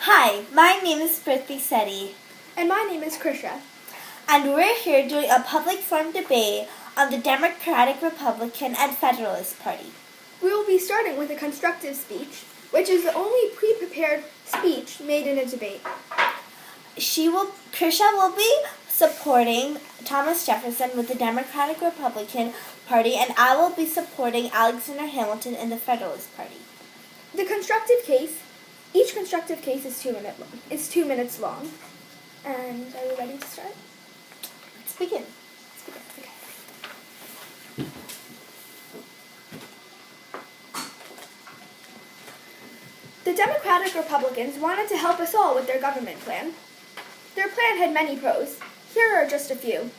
Hi, my name is Spurthi And my name is Krisha. and we're here doing a public forum debate on the Democratic, Republican, and Federalist Party. We will be starting with a constructive speech, which is the only pre-prepared speech made in a debate. Krisha will be supporting Thomas Jefferson with the Democratic, Republican Party, and I will be supporting Alexander Hamilton in the Federalist Party. Each constructive case is 2 minutes long. And are you ready to start? Let's begin. Okay. The Democratic Republicans wanted to help us all with their government plan. Their plan had many pros. Here are just a few.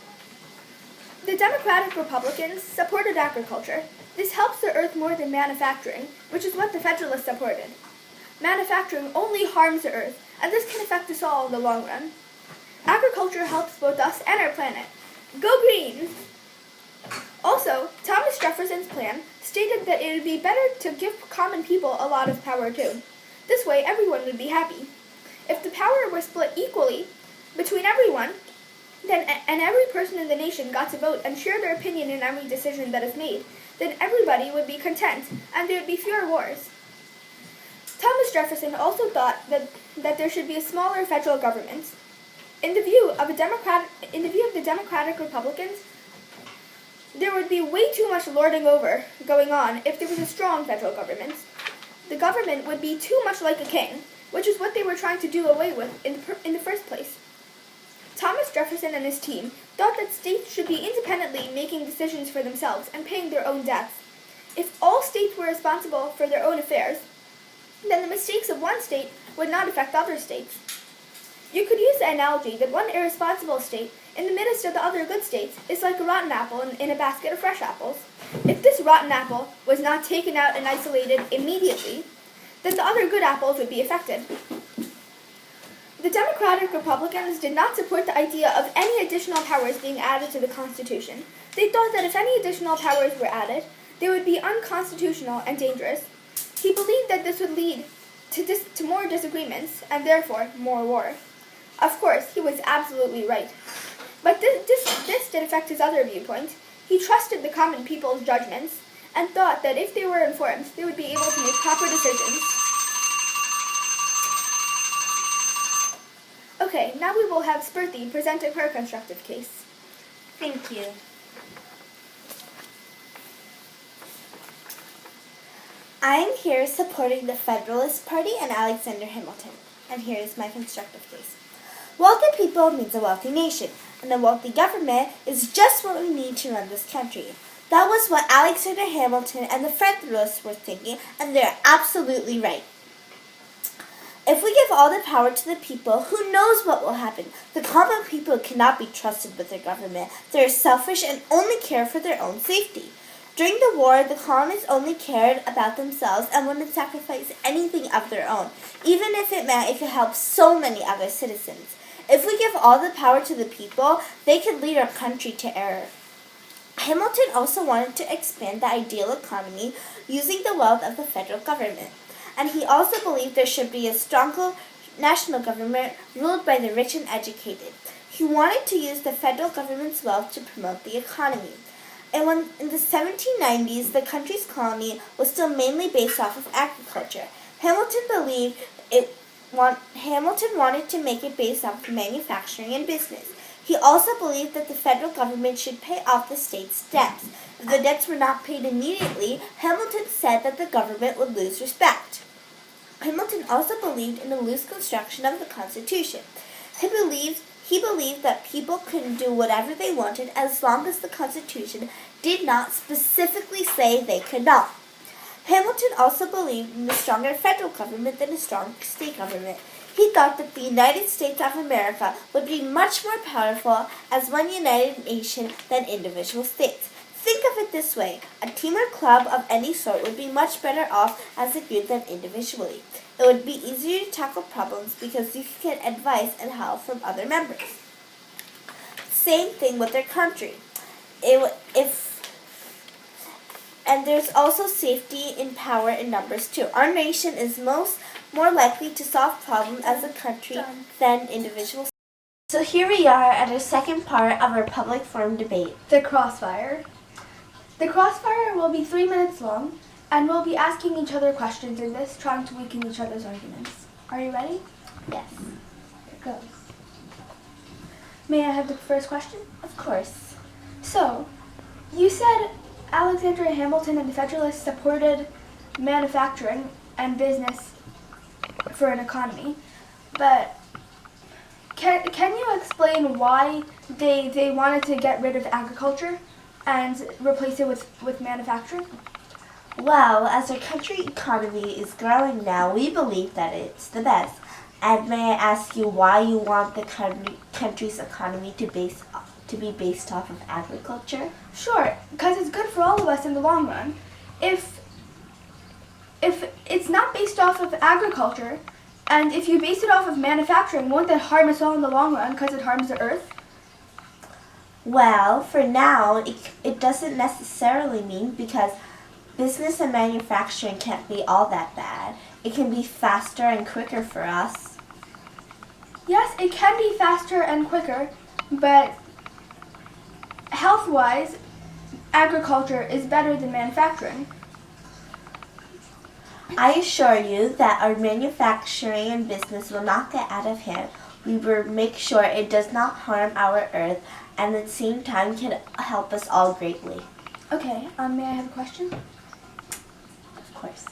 The Democratic Republicans supported agriculture. This helps the earth more than manufacturing, which is what the Federalists supported. Manufacturing only harms the earth, and this can affect us all in the long run. Agriculture helps both us and our planet. Go green! Also, Thomas Jefferson's plan stated that it would be better to give common people a lot of power too. This way, everyone would be happy. If the power were split equally between everyone, and every person in the nation got to vote and share their opinion in every decision that is made, then everybody would be content, and there would be fewer wars. Thomas Jefferson also thought that there should be a smaller federal government. In the view of the Democratic Republicans, there would be way too much lording over going on if there was a strong federal government. The government would be too much like a king, which is what they were trying to do away with in the first place. Thomas Jefferson and his team thought that states should be independently making decisions for themselves and paying their own debts. If all states were responsible for their own affairs, then the mistakes of one state would not affect other states. You could use the analogy that one irresponsible state in the midst of the other good states is like a rotten apple in a basket of fresh apples. If this rotten apple was not taken out and isolated immediately, then the other good apples would be affected. The Democratic Republicans did not support the idea of any additional powers being added to the Constitution. They thought that if any additional powers were added, they would be unconstitutional and dangerous. He believed that this would lead to more disagreements and therefore more war. Of course, he was absolutely right. But this did affect his other viewpoint. He trusted the common people's judgments and thought that if they were informed, they would be able to make proper decisions. Okay, now we will have Spurthi presenting her constructive case. Thank you. I am here supporting the Federalist Party and Alexander Hamilton, and here is my constructive case. Wealthy people means a wealthy nation, and a wealthy government is just what we need to run this country. That was what Alexander Hamilton and the Federalists were thinking, and they're absolutely right. If we give all the power to the people, who knows what will happen? The common people cannot be trusted with their government. They are selfish and only care for their own safety. During the war, the colonists only cared about themselves and wouldn't sacrifice anything of their own, even if it meant it could help so many other citizens. If we give all the power to the people, they could lead our country to error. Hamilton also wanted to expand the ideal economy using the wealth of the federal government. And he also believed there should be a stronger national government ruled by the rich and educated. He wanted to use the federal government's wealth to promote the economy. And when in the 1790s, the country's colony was still mainly based off of agriculture. Hamilton wanted to make it based off of manufacturing and business. He also believed that the federal government should pay off the state's debts. If the debts were not paid immediately, Hamilton said that the government would lose respect. Hamilton also believed in a loose construction of the Constitution. He believed that people could do whatever they wanted as long as the Constitution did not specifically say they could not. Hamilton also believed in a stronger federal government than a strong state government. He thought that the United States of America would be much more powerful as one united nation than individual states. Think of it this way. A team or club of any sort would be much better off as a group than individually. It would be easier to tackle problems because you could get advice and help from other members. Same thing with their country. And there's also safety in power in numbers too. Our nation is more likely to solve problems as a country than individuals. So here we are at our second part of our public forum debate. The crossfire. The crossfire will be 3 minutes long, and we'll be asking each other questions in this, trying to weaken each other's arguments. Are you ready? Yes. Here it goes. May I have the first question? Of course. So, you said Alexander Hamilton and the Federalists supported manufacturing and business for an economy, but can you explain why they wanted to get rid of agriculture and replace it with manufacturing? Well, as our country economy is growing now, we believe that it's the best. And may I ask you why you want the country's economy to be based off of agriculture? Sure, because it's good for all of us in the long run. If it's not based off of agriculture, and if you base it off of manufacturing, won't that harm us all in the long run because it harms the earth? Well, for now, it doesn't necessarily mean, because business and manufacturing can't be all that bad. It can be faster and quicker for us. Yes, it can be faster and quicker, but health-wise, agriculture is better than manufacturing. I assure you that our manufacturing and business will not get out of hand. We will make sure it does not harm our earth, and at the same time can help us all greatly. Okay, may I have a question? Of course.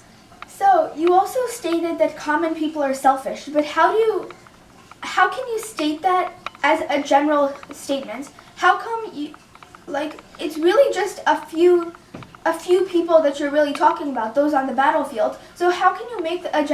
So, you also stated that common people are selfish, but how can you state that as a general statement? How come it's really just a few people that you're really talking about, those on the battlefield, so how can you make a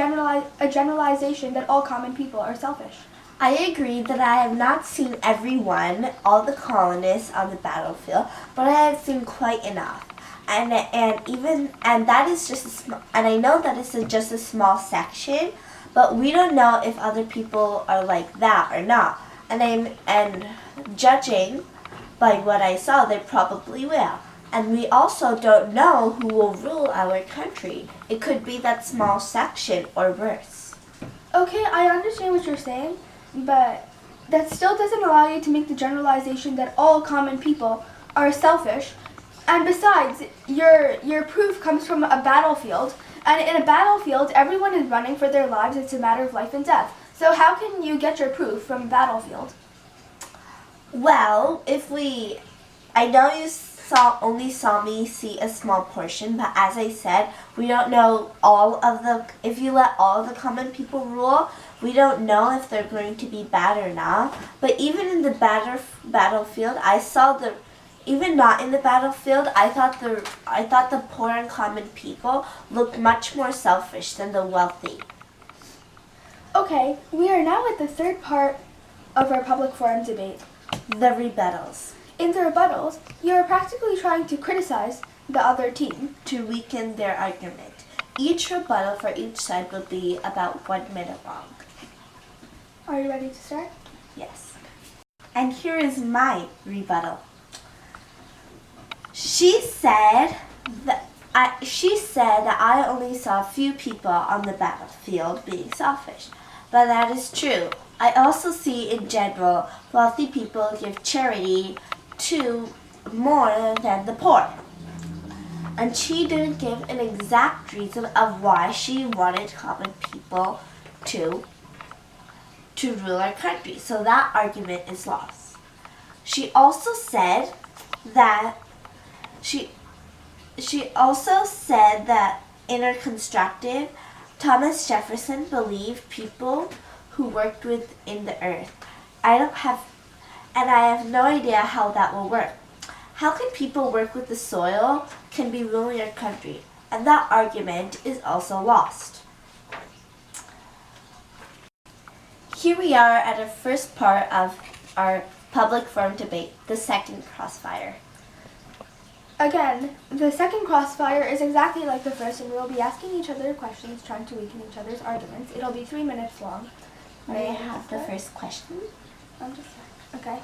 generalization that all common people are selfish? I agree that I have not seen everyone, all the colonists on the battlefield, but I have seen quite enough. And that is just and I know that it's just a small section, but we don't know if other people are like that or not. And judging by what I saw, they probably will. And we also don't know who will rule our country. It could be that small section or worse. Okay, I understand what you're saying, but that still doesn't allow you to make the generalization that all common people are selfish. And besides, your proof comes from a battlefield, and in a battlefield, everyone is running for their lives. It's a matter of life and death. So how can you get your proof from a battlefield? Well, I know you only saw me see a small portion, but as I said, we don't know if you let all of the common people rule, we don't know if they're going to be bad or not. But even in the battlefield, even not in the battlefield, I thought the poor and common people looked much more selfish than the wealthy. Okay, we are now at the third part of our public forum debate. The rebuttals. In the rebuttals, you are practically trying to criticize the other team to weaken their argument. Each rebuttal for each side will be about 1 minute long. Are you ready to start? Yes. And here is my rebuttal. She said that I only saw a few people on the battlefield being selfish, but that is true. I also see in general wealthy people give charity to more than the poor. And she didn't give an exact reason of why she wanted common people to rule our country. So that argument is lost. She also said that inner constructive, Thomas Jefferson believed people who worked within the earth. I have no idea how that will work. How can people work with the soil can be ruling our country? And that argument is also lost. Here we are at our first part of our public forum debate, the second crossfire. Again, the second crossfire is exactly like the first, and we'll be asking each other questions, trying to weaken each other's arguments. It'll be 3 minutes long. May I have the first question? Okay.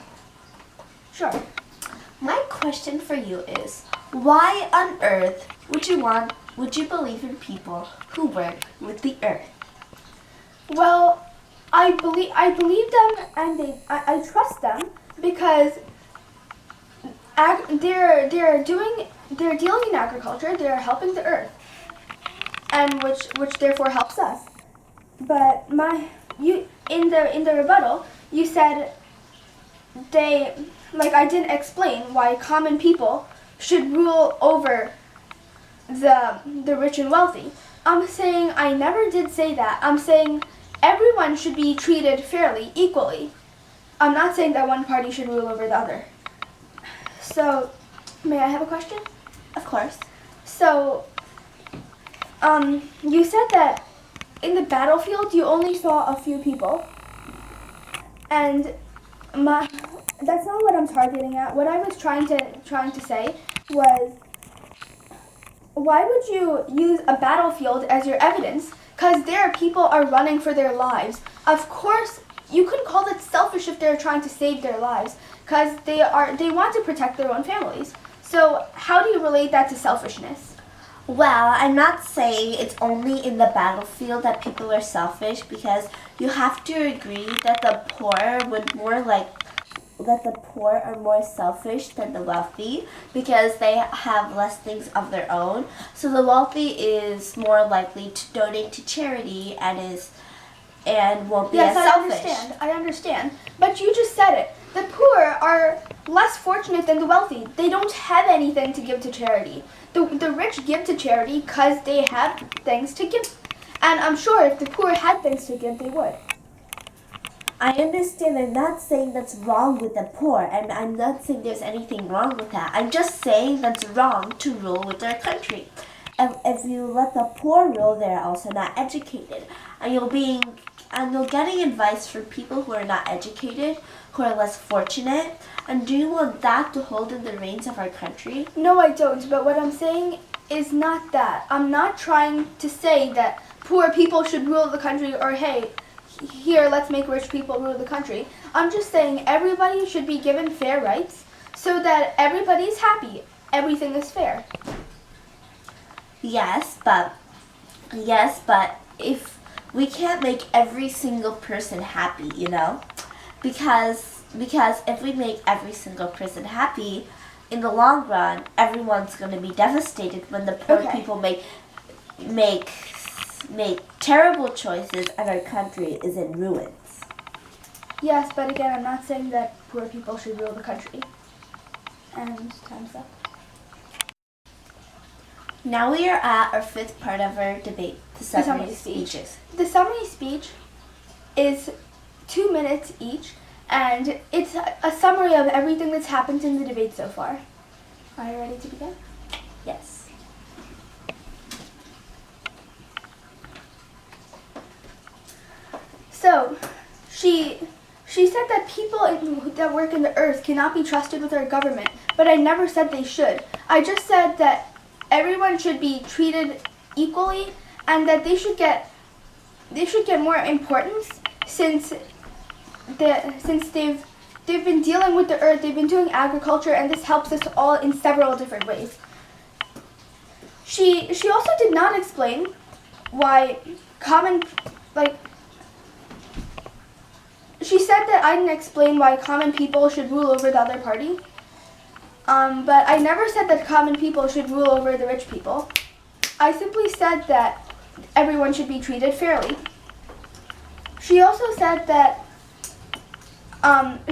Sure. My question for you is, why on earth would you believe in people who work with the earth? Well, I believe them, and I trust them because they're dealing in agriculture. They're helping the earth, and which therefore helps us. But you in the rebuttal, you said they I didn't explain why common people should rule over the rich and wealthy. I'm saying I never did say that. I'm saying everyone should be treated fairly, equally. I'm not saying that one party should rule over the other. So, may I have a question? Of course. So, you said that in the battlefield you only saw a few people, and that's not what I'm targeting at. What I was trying to say was, why would you use a battlefield as your evidence? Because there people are running for their lives. Of course, you couldn't call it selfish if they're trying to save their lives, because they want to protect their own families. So how do you relate that to selfishness? Well, I'm not saying it's only in the battlefield that people are selfish, because you have to agree that the poor are more selfish than the wealthy, because they have less things of their own. So the wealthy is more likely to donate to charity and won't be as selfish. I understand. But you just said it. The poor are less fortunate than the wealthy. They don't have anything to give to charity. The rich give to charity because they have things to give. And I'm sure if the poor had things to give, they would. I understand. I'm not saying that's wrong with the poor, and I'm not saying there's anything wrong with that. I'm just saying that's wrong to rule with our country. If you let the poor rule, they're also not educated, and you're getting advice from people who are not educated, who are less fortunate. And do you want that to hold in the reins of our country? No, I don't. But what I'm saying is not that. I'm not trying to say that poor people should rule the country, or hey, here, let's make rich people rule the country. I'm just saying everybody should be given fair rights so that everybody's happy. Everything is fair. Yes, but if we can't make every single person happy, because if we make every single person happy, in the long run, everyone's going to be devastated when the poor people make terrible choices and our country is in ruins. Yes, but again, I'm not saying that poor people should rule the country. And time's up. Now we are at our fifth part of our debate, the summary speeches. The summary speech is 2 minutes each, and it's a summary of everything that's happened in the debate so far. Are you ready to begin? Yes. So, she said that people that work in the earth cannot be trusted with our government, but I never said they should. I just said that everyone should be treated equally, and that they should get more importance since they've been dealing with the earth, they've been doing agriculture, and this helps us all in several different ways. She also did not explain why she said that I didn't explain why common people should rule over the other party. But I never said that common people should rule over the rich people. I simply said that everyone should be treated fairly. She also said that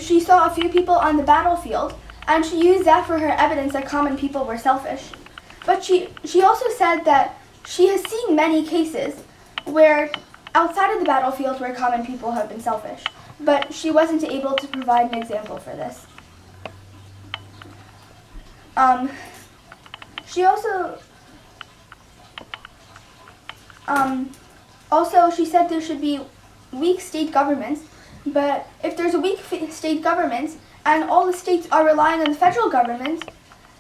she saw a few people on the battlefield, and she used that for her evidence that common people were selfish. But she also said that she has seen many cases where outside of the battlefield where common people have been selfish, but she wasn't able to provide an example for this. She also she said there should be weak state governments, but if there's a weak state government and all the states are relying on the federal government,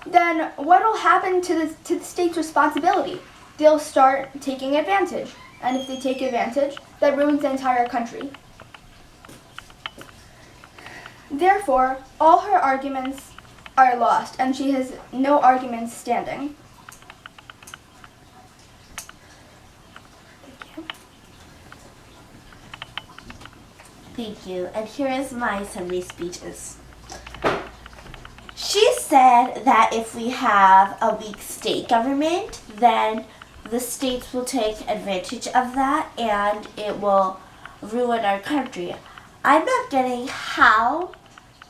then what will happen to the state's responsibility? They'll start taking advantage, and if they take advantage, that ruins the entire country. Therefore, all her arguments are lost, and she has no arguments standing. Thank you. Thank you. And here is my summary speeches. She said that if we have a weak state government, then the states will take advantage of that and it will ruin our country. I'm not getting how,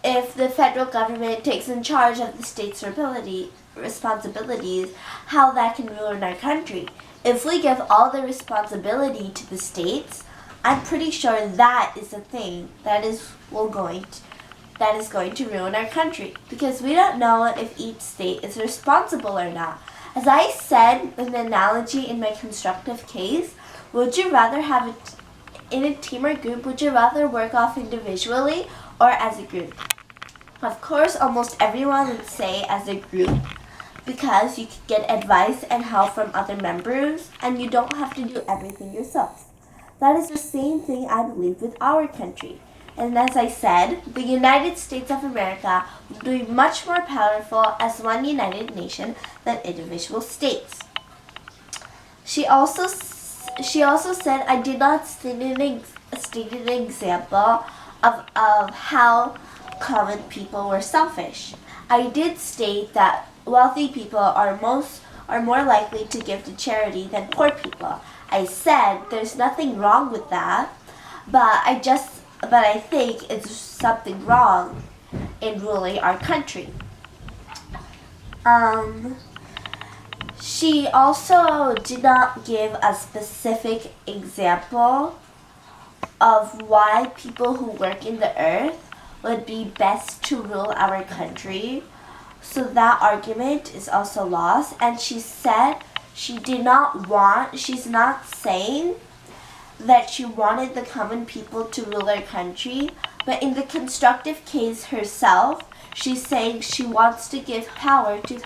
if the federal government takes in charge of the state's responsibilities, how that can ruin our country. If we give all the responsibility to the states, I'm pretty sure that is a thing that is going to ruin our country, because we don't know if each state is responsible or not. As I said in the analogy in my constructive case, would you rather have it in a team or group? Would you rather work off individually or as a group? Of course, almost everyone would say as a group, because you could get advice and help from other members and you don't have to do everything yourself. That is the same thing I believe with our country. And as I said, the United States of America will be much more powerful as one united nation than individual states. She also said I did not state an example of how common people were selfish. I did state that wealthy people are more likely to give to charity than poor people. I said there's nothing wrong with that, but I think it's something wrong in ruling our country. She also did not give a specific example of why people who work in the earth would be best to rule our country. So that argument is also lost. And she said she's not saying that she wanted the common people to rule our country, but in the constructive case herself, she's saying she wants to give power to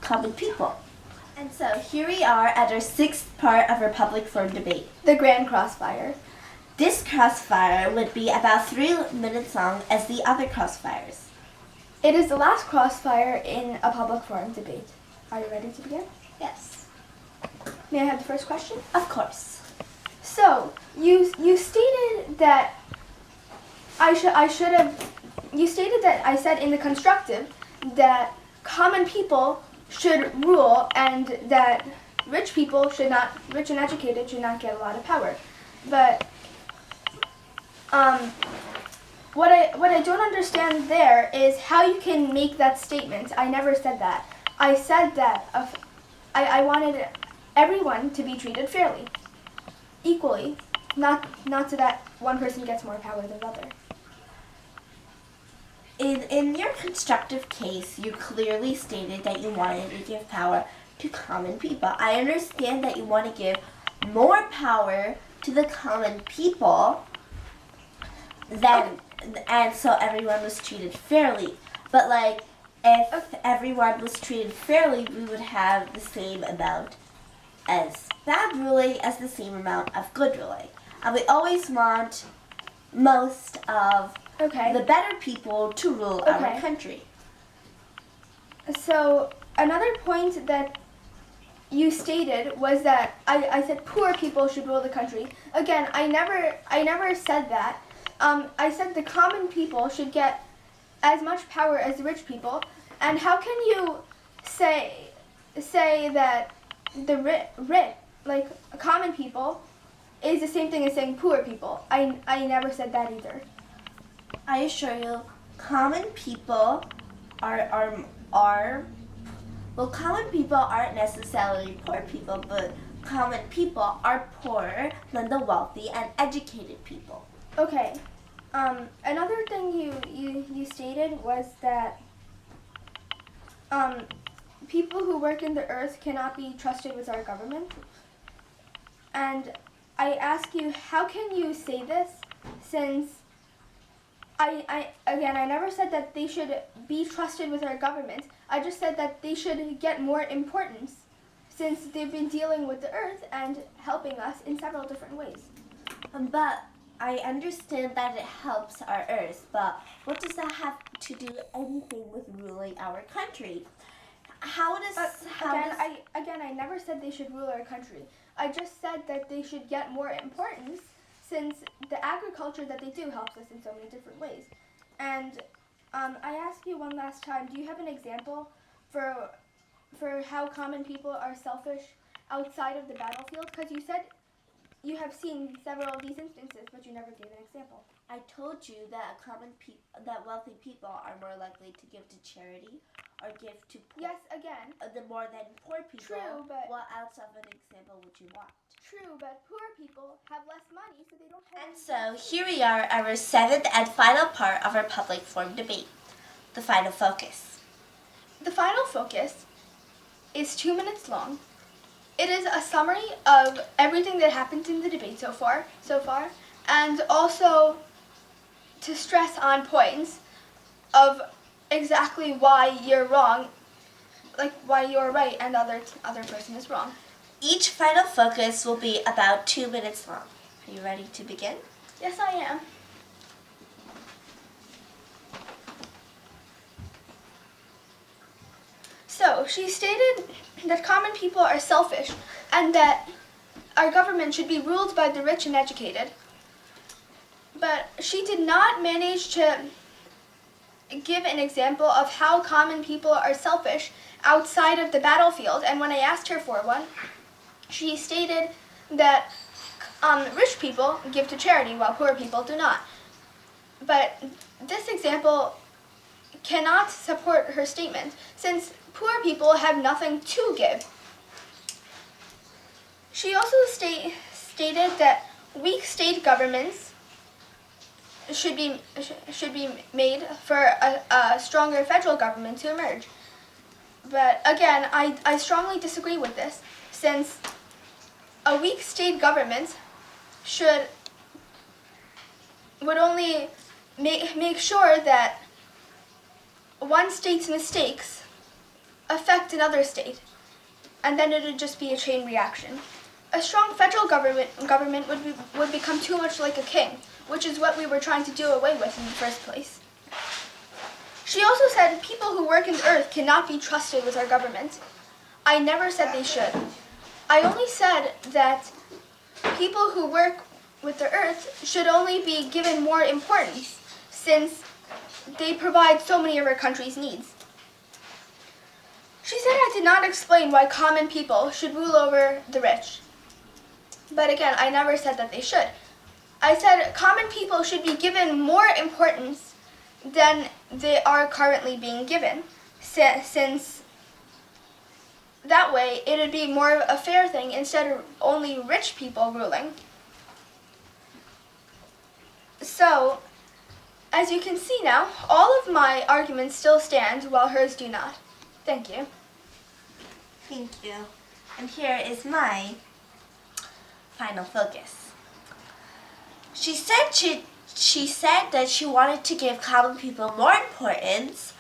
common people. And so here we are at our sixth part of our public forum debate. The Grand Crossfire. This crossfire would be about 3 minutes long as the other crossfires. It is the last crossfire in a public forum debate. Are you ready to begin? Yes. May I have the first question? Of course. So, you stated that I said in the constructive that common people should rule and that rich and educated should not get a lot of power. But what I don't understand there is how you can make that statement. I never said that. I said that I wanted everyone to be treated fairly, equally, not so that one person gets more power than the other. In your constructive case, you clearly stated that you wanted to give power to common people. I understand that you want to give more power to the common people and so everyone was treated fairly. But if everyone was treated fairly, we would have the same amount as bad ruling as the same amount of good ruling. And we always want most of the better people to rule our country. So another point that you stated was that I said poor people should rule the country. Again, I never said that. I said the common people should get as much power as the rich people. And how can you say that the rich, like common people, is the same thing as saying poor people? I never said that either. I assure you, common people common people aren't necessarily poor people, but common people are poorer than the wealthy and educated people. Okay. Another thing you stated was that people who work in the earth cannot be trusted with our government. And I ask you, how can you say this, since I never said that they should be trusted with our government. I just said that they should get more importance since they've been dealing with the earth and helping us in several different ways. But I understand that it helps our earth, but what does that have to do anything with ruling our country? I never said they should rule our country. I just said that they should get more importance since the agriculture that they do helps us in so many different ways. And I ask you one last time, do you have an example for how common people are selfish outside of the battlefield? Because you said you have seen several of these instances, but you never gave an example. I told you that that wealthy people are more likely to give to charity or give to poor. Yes, again. The more than poor people. True, but what else of an example would you want? True, but poor people have less money, so they don't have. And so here we are, our seventh and final part of our public forum debate, the final focus. The final focus is 2 minutes long. It is a summary of everything that happened in the debate so far, and also to stress on points of exactly why you're wrong, like why you're right and the other person is wrong. Each final focus will be about 2 minutes long. Are you ready to begin? Yes, I am. So, she stated that common people are selfish and that our government should be ruled by the rich and educated. But she did not manage to give an example of how common people are selfish outside of the battlefield. And when I asked her for one, she stated that rich people give to charity while poor people do not. But this example cannot support her statement, since poor people have nothing to give. She also stated that weak state governments should be made for a stronger federal government to emerge. But again, I strongly disagree with this, since a weak state government would only make sure that one state's mistakes affect another state, and then it would just be a chain reaction. A strong federal government would become too much like a king, which is what we were trying to do away with in the first place. She also said people who work in the earth cannot be trusted with our government. I never said they should. I only said that people who work with the earth should only be given more importance, since they provide so many of our country's needs. She said I did not explain why common people should rule over the rich. But again, I never said that they should. I said common people should be given more importance than they are currently being given, since that way it would be more of a fair thing instead of only rich people ruling. So, as you can see now, all of my arguments still stand while hers do not. Thank you. Thank you. And here is my final focus. She said that she wanted to give common people more importance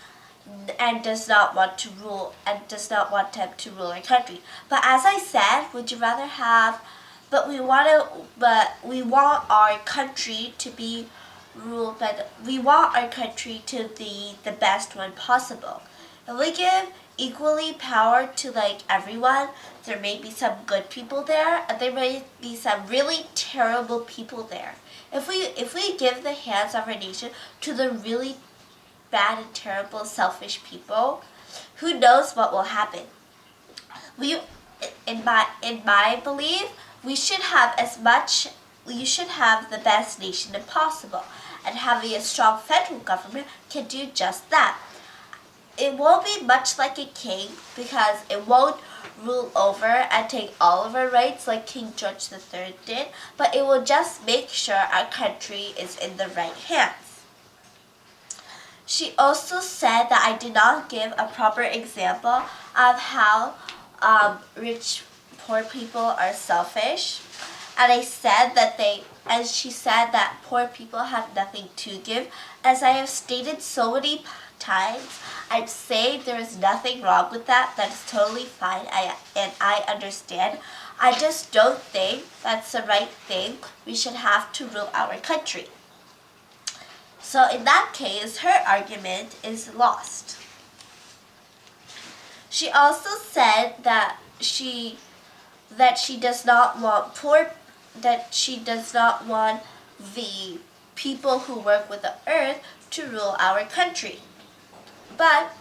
and does not want them to rule our country. But as I said, we want our country to be ruled by we want our country to be the best one possible. If we give equally power to everyone, there may be some good people there, and there may be some really terrible people there. If we give the hands of our nation to the really bad and terrible, selfish people, who knows what will happen? In my belief, we should have the best nation possible, and having a strong federal government can do just that. It won't be much like a king, because it won't rule over and take all of our rights like King George III did, but it will just make sure our country is in the right hands. She also said that I did not give a proper example of how poor people are selfish, and she said that poor people have nothing to give. As I have stated so many times, I'd say there is nothing wrong with that. That is totally fine, and I understand. I just don't think that's the right thing. We should have to rule our country. So in that case, her argument is lost. She also said that she does not want she does not want the people who work with the earth to rule our country. But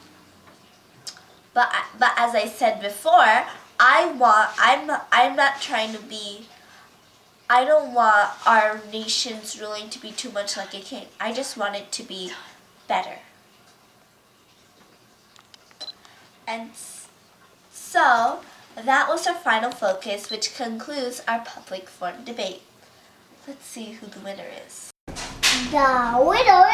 as I said before, I'm not trying to be. I don't want our nation's ruling to be too much like a king. I just want it to be better. And so that was our final focus, which concludes our public forum debate. Let's see who the winner is. The winner